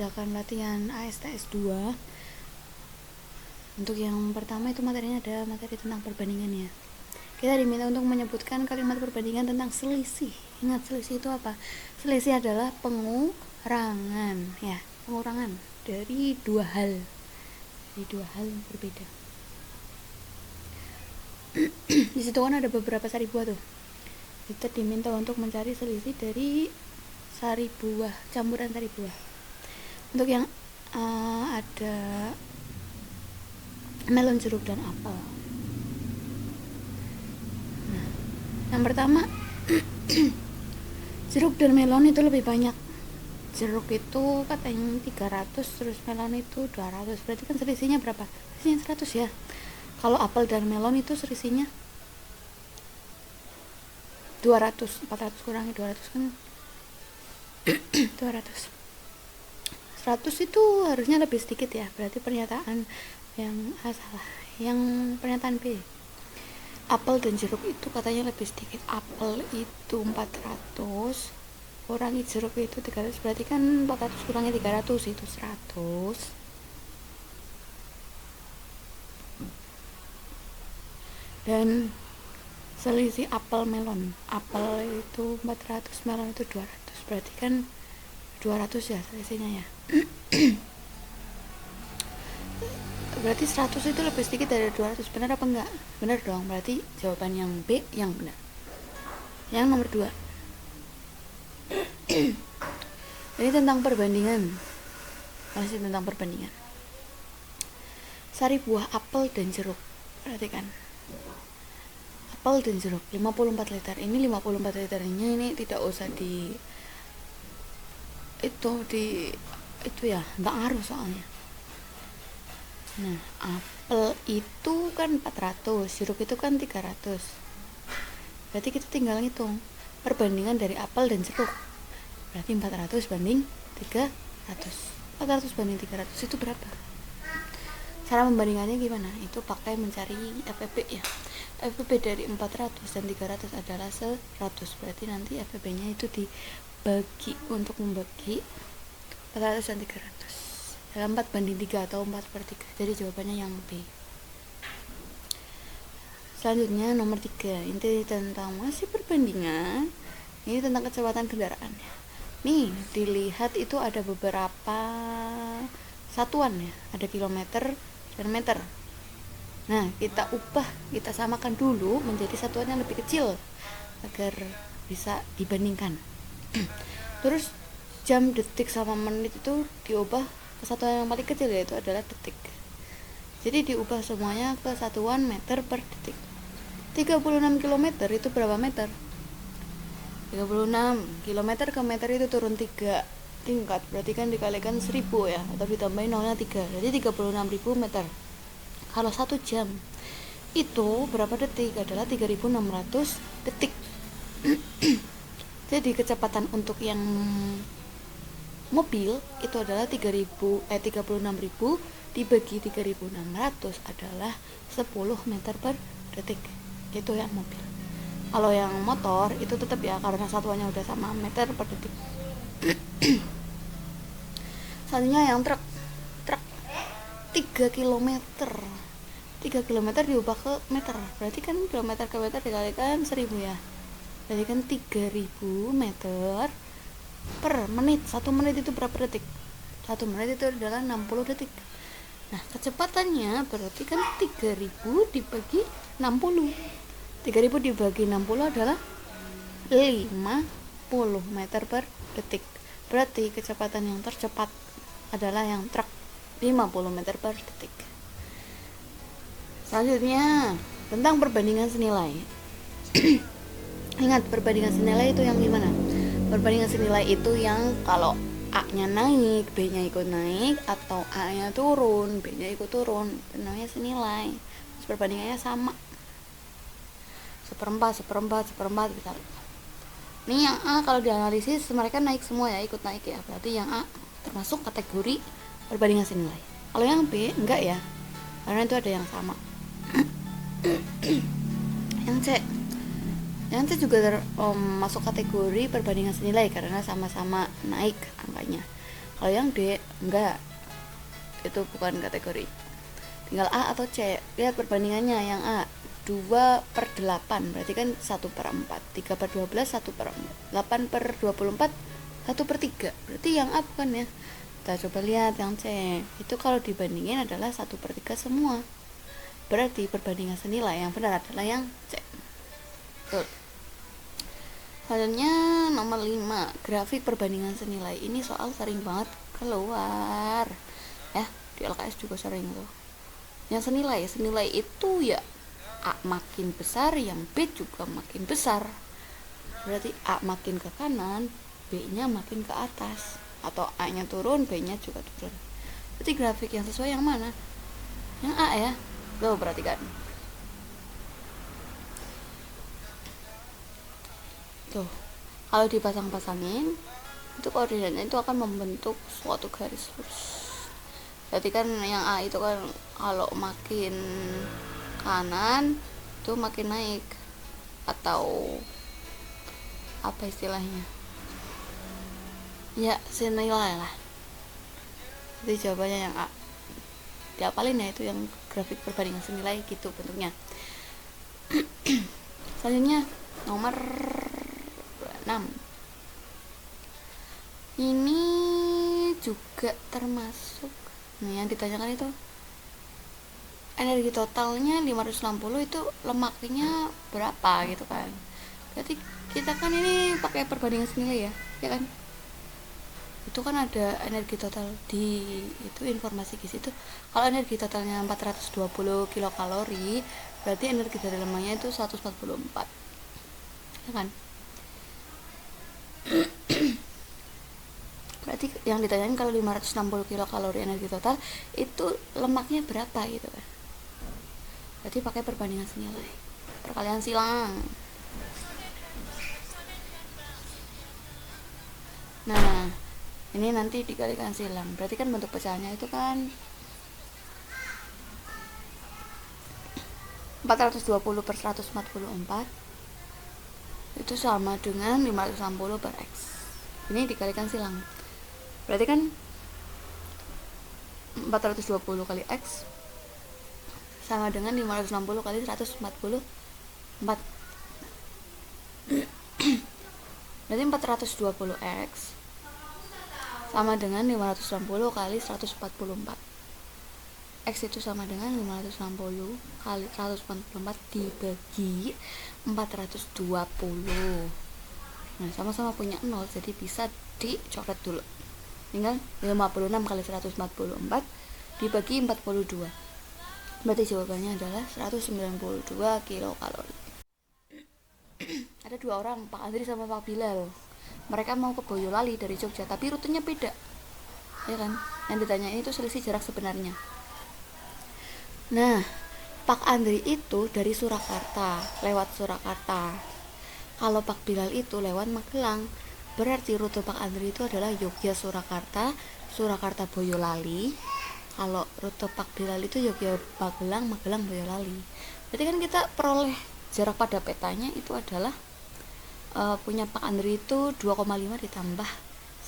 Akan latihan ASTS 2. Untuk yang pertama itu materinya ada materi tentang perbandingan ya. Kita diminta untuk menyebutkan kalimat perbandingan tentang selisih. Ingat, selisih itu apa? Selisih adalah pengurangan ya, pengurangan dari dua hal yang berbeda. Di situ kan ada beberapa sari buah tuh. Kita diminta untuk mencari selisih dari sari buah, campuran sari buah. Untuk yang ada melon, jeruk, dan apel. Nah, yang pertama jeruk dan melon itu lebih banyak. Jeruk itu katanya 300, terus melon itu 200. Berarti kan selisihnya berapa? Selisihnya 100 ya. Kalau apel dan melon itu selisihnya 200. 400 kurangi 200 kan 200. 100 itu harusnya lebih sedikit ya. Berarti pernyataan yang salah. Yang pernyataan B. Apel dan jeruk itu katanya lebih sedikit. Apel itu 400 kurangi jeruk itu 300. Berarti kan 400 kurangi 300 itu 100. Dan selisih apel melon. Apel itu 400, melon itu 200. Berarti kan 200 ya selisihnya ya. Berarti 100 itu lebih sedikit dari 200. Benar apa enggak? Benar dong. Berarti jawaban yang B yang benar. Yang nomor 2. Ini tentang perbandingan. Masih tentang perbandingan. Sari buah apel dan jeruk. Perhatikan. Apel dan jeruk 54 liter. Ini 54 liternya ini tidak usah itu ya, enggak ngaruh soalnya. Nah, apel itu kan 400, jeruk itu kan 300. Berarti kita tinggal ngitung perbandingan dari apel dan jeruk. Berarti 400 banding 300. 400 banding 300 itu berapa? Cara membandingkannya gimana? Itu pakai mencari FPB ya. FPB dari 400 dan 300 adalah 100. Berarti nanti FPB-nya itu dibagi untuk membagi 400 dan 300 dalam 4 banding 3 atau 4/3. Jadi jawabannya yang B. Selanjutnya nomor 3. Ini tentang masih perbandingan. Ini tentang kecepatan kendaraan. Nih, dilihat itu ada beberapa satuan ya. Ada kilometer dan meter. Nah, kita samakan dulu menjadi satuan yang lebih kecil agar bisa dibandingkan. Terus jam, detik, sama menit itu diubah ke satuan yang paling kecil, yaitu adalah detik. Jadi diubah semuanya ke satuan meter per detik. 36 km itu berapa meter? 36 km ke meter itu turun 3 tingkat. Berarti kan dikalikan 1000 ya, atau ditambahin nolnya 3. Jadi 36.000 meter. Kalau 1 jam itu berapa detik? Adalah 3600 detik. Jadi kecepatan untuk yang mobil itu adalah 36.000 dibagi 3.600 adalah 10 meter per detik. Itu yang mobil. Kalau yang motor itu tetap ya, karena satuannya udah sama, meter per detik. Selanjutnya yang truk 3 km. 3 km diubah ke meter. Berarti kan kilometer ke meter dikalikan 1000 ya. Berarti kan 3000 meter per menit. 1 menit itu berapa detik? 1 menit itu adalah 60 detik. Nah, kecepatannya berarti kan 3000 dibagi 60. 3000 dibagi 60 adalah 50 meter per detik. Berarti kecepatan yang tercepat adalah yang truk, 50 meter per detik. Selanjutnya tentang perbandingan senilai. Ingat, perbandingan senilai itu yang gimana? Perbandingan senilai itu yang kalau A-nya naik, B-nya ikut naik, atau A-nya turun, B-nya ikut turun. Itu namanya senilai. Terus perbandingannya sama. Seperempat gitu. Ini yang A kalau dianalisis mereka naik semua ya, ikut naik ya. Berarti yang A termasuk kategori perbandingan senilai. Kalau yang B enggak ya, karena itu ada yang sama. Yang C juga masuk kategori perbandingan senilai karena sama-sama naik angkanya. Kalau yang D enggak, itu bukan kategori. Tinggal A atau C. Lihat perbandingannya. Yang A 2/8 berarti kan 1/4, 3/12 1/4, 8/24 1/3, berarti yang A bukan ya. Kita coba lihat yang C, itu kalau dibandingin adalah 1/3 semua, berarti perbandingan senilai yang benar adalah yang C. Betul. Selanjutnya nomor 5, grafik perbandingan senilai. Ini soal sering banget keluar ya, di LKS juga sering tuh. Yang senilai itu ya A makin besar, yang B juga makin besar. Berarti A makin ke kanan, B nya makin ke atas, atau A nya turun, B nya juga turun. Berarti grafik yang sesuai yang mana? Yang A ya. Tuh perhatikan, tuh kalau dipasang-pasangin itu koordinatnya itu akan membentuk suatu garis lurus. Berarti kan yang A itu kan kalau makin kanan itu makin naik, atau apa istilahnya ya, senilai lah. Jadi jawabannya yang A. Diapalin ya, itu yang grafik perbandingan senilai gitu bentuknya. Selanjutnya nomor 6, ini juga termasuk, nah yang ditanyakan itu energi totalnya 560, itu lemaknya berapa gitu kan. Berarti kita kan ini pakai perbandingan senilai ya kan. Itu kan ada energi total di itu informasi gizi itu. Kalau energi totalnya 420 kilokalori, berarti energi dari lemaknya itu 144, ya kan. Berarti yang ditanyain kalau 560 kilokalori energi total, itu lemaknya berapa gitu kan. Berarti pakai perbandingan senilai, perkalian silang. Nah, ini nanti dikalikan silang, berarti kan bentuk pecahannya itu kan 420/144 itu sama dengan 560/X. Ini dikalikan silang, berarti kan 420 kali X sama dengan 560 kali 144. Berarti 420X sama dengan 560 kali 144. X itu sama dengan 560 kali 144 dibagi 420. Nah, sama-sama punya 0, jadi bisa dicoret dulu. Tinggal 56 kali 144 dibagi 42. Berarti jawabannya adalah 192 kilokalori. Ada dua orang, Pak Andri sama Pak Bilal. Mereka mau ke Boyolali dari Jogja, tapi rutenya beda, ya kan. Yang ditanya itu selisih jarak sebenarnya. Nah, Pak Andri itu dari Surakarta, lewat Surakarta. Kalau Pak Bilal itu lewat Magelang. Berarti rute Pak Andri itu adalah Yogyakarta Surakarta, Surakarta Boyolali. Kalau rute Pak Bilal itu Yogyakarta Magelang, Magelang Boyolali. Berarti kan kita peroleh jarak pada petanya itu adalah punya Pak Andri itu 2,5 ditambah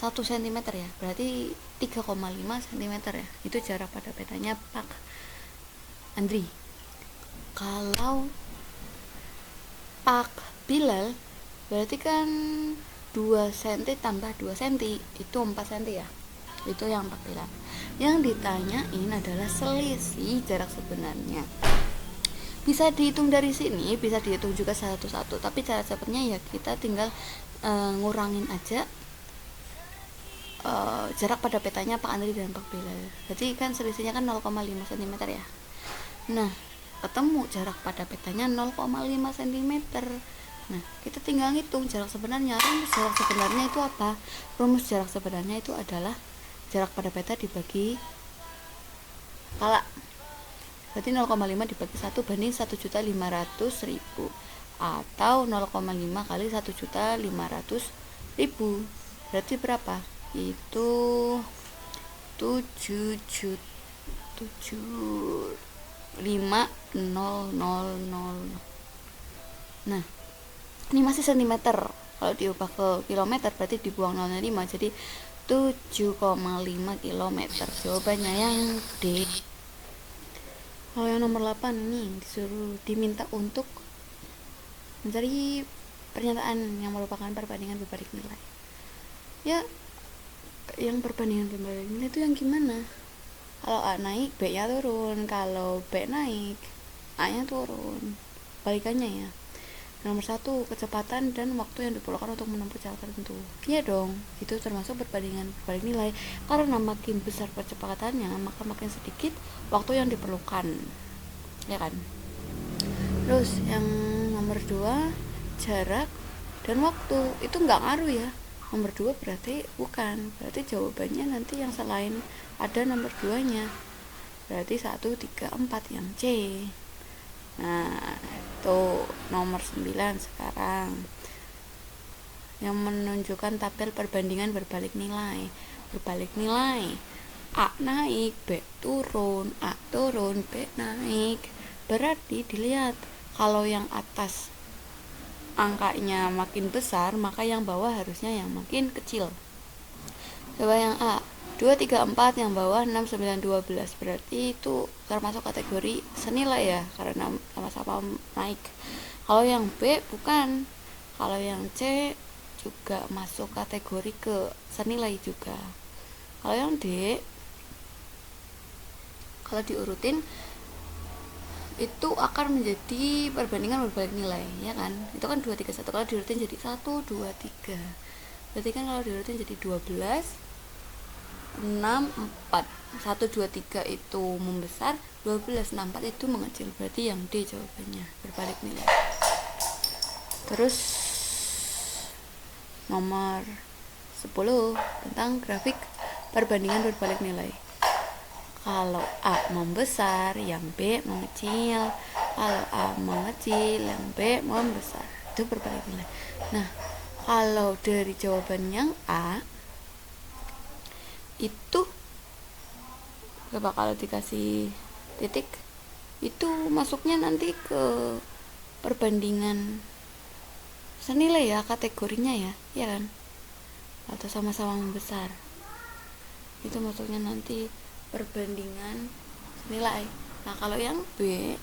1 cm ya, berarti 3,5 cm ya, itu jarak pada petanya Pak Andri. Kalau Pak Bilal berarti kan 2 cm tambah 2 cm itu 4 cm ya, itu yang Pak Bilal. Yang ditanyain adalah selisih jarak sebenarnya. Bisa dihitung dari sini, bisa dihitung juga satu-satu, tapi cara cepatnya ya kita tinggal ngurangin aja jarak pada petanya Pak Andri dan Pak Bilal. Jadi kan selisihnya kan 0,5 cm ya. Nah, ketemu jarak pada petanya 0,5 cm. Nah, kita tinggal ngitung jarak sebenarnya. Rumus jarak sebenarnya itu apa? Rumus jarak sebenarnya itu adalah jarak pada peta dibagi pala. Berarti 0,5 dibagi 1 banding 1.500.000, atau 0,5 kali 1.500.000. Berarti berapa? Itu 7.500. Nah, ini masih cm. Kalau diubah ke kilometer berarti dibuang 0,5, jadi 7,5 km. Jawabannya yang D. Kalau yang nomor 8 nih diminta untuk mencari pernyataan yang merupakan perbandingan berbalik nilai. Ya, yang perbandingan berbalik nilai itu yang gimana? Kalau A naik, B nya turun. Kalau B naik, A nya turun. Balikannya ya. Nomor 1, kecepatan dan waktu yang diperlukan untuk menempuh jarak tertentu. Iya dong, itu termasuk perbandingan berbalik nilai. Karena makin besar kecepatannya, maka makin sedikit waktu yang diperlukan. Ya kan? Terus yang nomor 2, jarak dan waktu. Itu nggak ngaruh ya. Nomor 2 berarti bukan. Berarti jawabannya nanti yang selain ada nomor 2-nya. Berarti 1, 3, 4 yang C. Nah, itu nomor 9 sekarang. Yang menunjukkan tabel perbandingan berbalik nilai. Berbalik nilai. A naik, B turun, A turun, B naik. Berarti dilihat kalau yang atas angkanya makin besar, maka yang bawah harusnya yang makin kecil. Coba yang A 2, 3, 4, yang bawah 6, 9, 12. Berarti itu termasuk kategori senilai ya, karena sama-sama naik. Kalau yang B bukan. Kalau yang C juga masuk kategori ke senilai juga. Kalau yang D, kalau diurutin itu akan menjadi perbandingan berbalik nilai, ya kan? Itu kan 2, 3, 1. Kalau diurutin jadi 1, 2, 3. Berarti kan kalau diurutin jadi 12, 6, 4. 1, 2, 3 itu membesar, 12, 6, 4 itu mengecil. Berarti yang D jawabannya, berbalik nilai. Terus nomor 10 tentang grafik perbandingan berbalik nilai. Kalau A membesar, yang B mengecil. Kalau A mengecil, yang B membesar. Itu berbalik nilai. Nah, kalau dari jawaban yang A itu coba kalau dikasih titik itu masuknya nanti ke perbandingan senilai ya, kategorinya ya, ya kan? Atau sama-sama membesar. Itu masuknya nanti perbandingan senilai. Nah, kalau yang B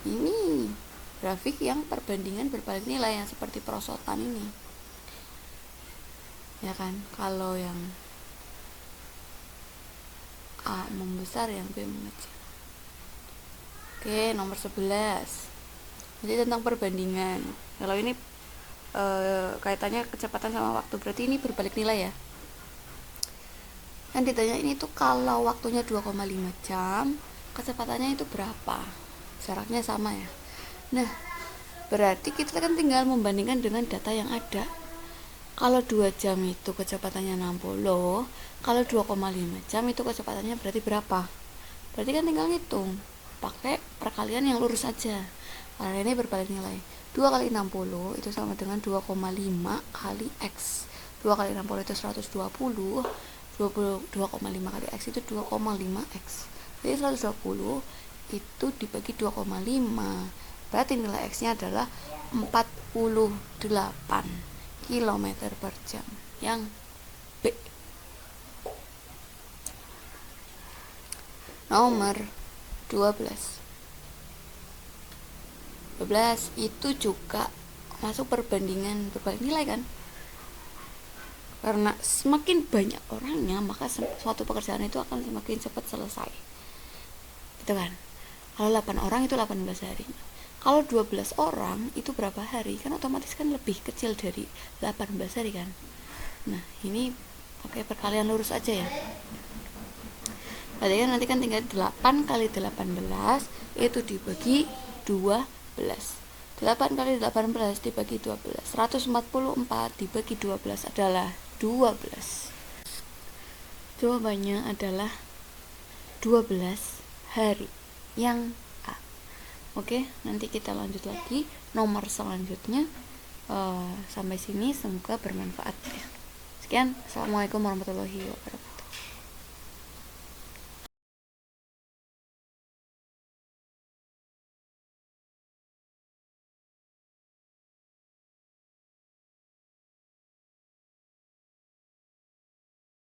ini grafik yang perbandingan berbalik nilai yang seperti perosotan ini. Ya kan? Kalau yang A membesar, yang B mengecil. Oke, nomor 11. Jadi tentang perbandingan. Kalau ini kaitannya kecepatan sama waktu, berarti ini berbalik nilai ya. Yang ditanya ini tuh kalau waktunya 2,5 jam, kecepatannya itu berapa? Jaraknya sama ya. Nah, berarti kita kan tinggal membandingkan dengan data yang ada. Kalau 2 jam itu kecepatannya 60, kalau 2,5 jam itu kecepatannya berarti berapa? Berarti kan tinggal ngitung pakai perkalian yang lurus aja. Karena ini berbalik nilai. 2 kali 60 itu sama dengan 2,5 kali X. 2 kali 60 itu 120. 2,5 kali X itu 2,5X. Jadi 120 itu dibagi 2,5. Berarti nilai X-nya adalah 48 km per jam. Yang B. Nomor 12 itu juga masuk perbandingan berbalik nilai kan? Karena semakin banyak orangnya, maka suatu pekerjaan itu akan semakin cepat selesai. Gitu kan? Kalau 8 orang itu 18 hari. Kalau 12 orang itu berapa hari? Kan otomatis kan lebih kecil dari 18 hari kan? Nah, ini pakai perkalian lurus aja ya. Berarti kan nanti kan tinggal 8 kali 18 itu dibagi 12. 8 kali 18 dibagi 12. 144 dibagi 12 adalah 12. Jawabannya adalah 12 hari yang A. Oke, nanti kita lanjut lagi nomor selanjutnya. Sampai sini semoga bermanfaat ya. Sekian, assalamualaikum warahmatullahi wabarakatuh.